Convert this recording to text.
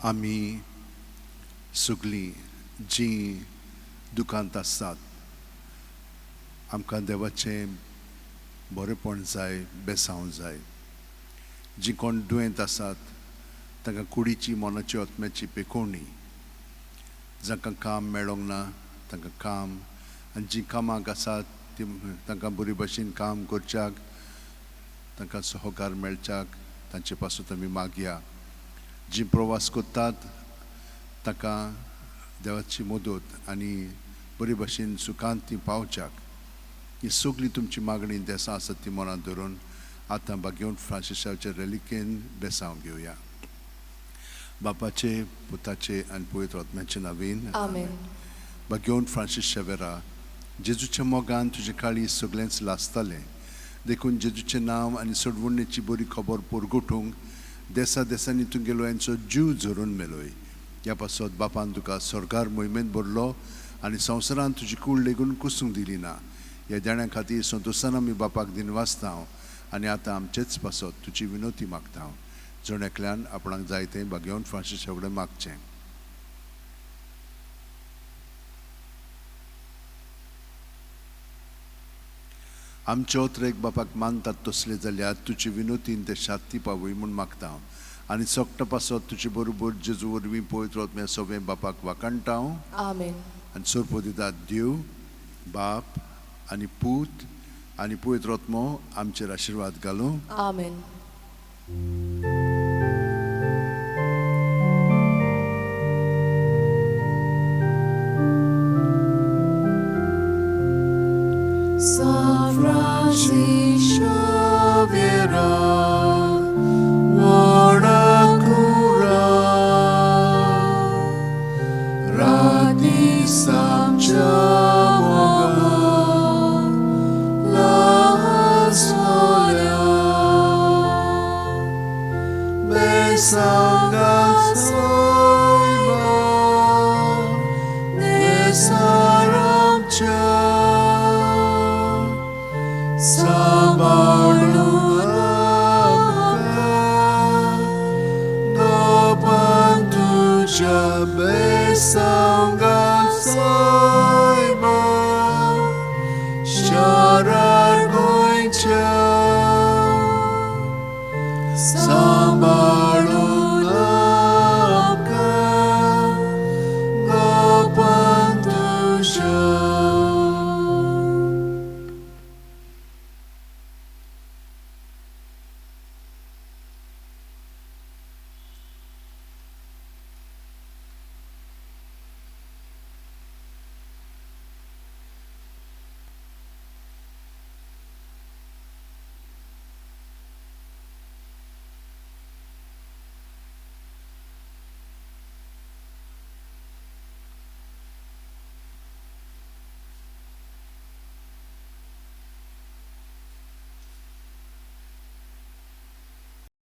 आमी सगळीं जीं दुखांत आसात आमकां देवाचें बरेंपण जाय, बेसांव जाय. जीं कोण दुयेंत आसात तांकां कुडीची मनाची आत्म्याची पेखोवणी, जांकां काम मेळोंक ना तांकां काम, आनी जीं कामाक आसात ती तांकां बरे भशेन काम करच्याक, तांकां सहकार मेळच्याक तांचे पासून आमी मागया. जीं प्रवास करतात तांकां देवाची मदत आनी बरे भशेन सुखांत ती पावच्याक, ही सगळी तुमची मागणी देसां आसत ती मनांत धरून आतां बागेवन फ्रांसिसाच्या रेलिकेन बेसांव घेवया. बापाचे, पुताचे आनी पवित्र आत्म्याचे नांवेन आमेन. बागेवन फ्रांसीस शेवेरा, जेजूच्या मोगान तुजें काळी सगळेंच लासतालें, देखून जेजूचें नांव आनी सोडवणेची बरी खबर परगटूंक देसा देसांनी तुमगेलो यांचो जीव झरून मेलोय. ह्या पासत बापान तुका स्वर्गार मोहिमेंत भरलो आनी संवसारान तुजी कूड लेगून कुसूंक दिली ना. ह्या देण्या खातीर संतोशान आमी बापाक दिन वाचता आनी आतां आमचेच पासत तुजी विनोती मागता. जण एकल्यान आपणाक जाय तें बागेवन फ्रांसीसा कडेन मागचें. आमचे ओत्रेक बापाक मानतात तसले जाल्यार तुजी विनोतीन ते शांती पावय म्हूण मागता आनी सोगटा पासत तुजे बरोबर जेजू वरवीं पवित्र आत्म्या सगळें बापाक वाकणटा. आमेन. आनी सोरपो दितात देव, बाप आनी पूत आनी पवित्र आत्मो आमचेर आशिर्वाद घालूं. आमेन. San Francisco Xavier, Wardakura, Radni Samcha Moga, La Soya, Besanga Soima, Nesaramcha. Besanga soima sharar goincha samba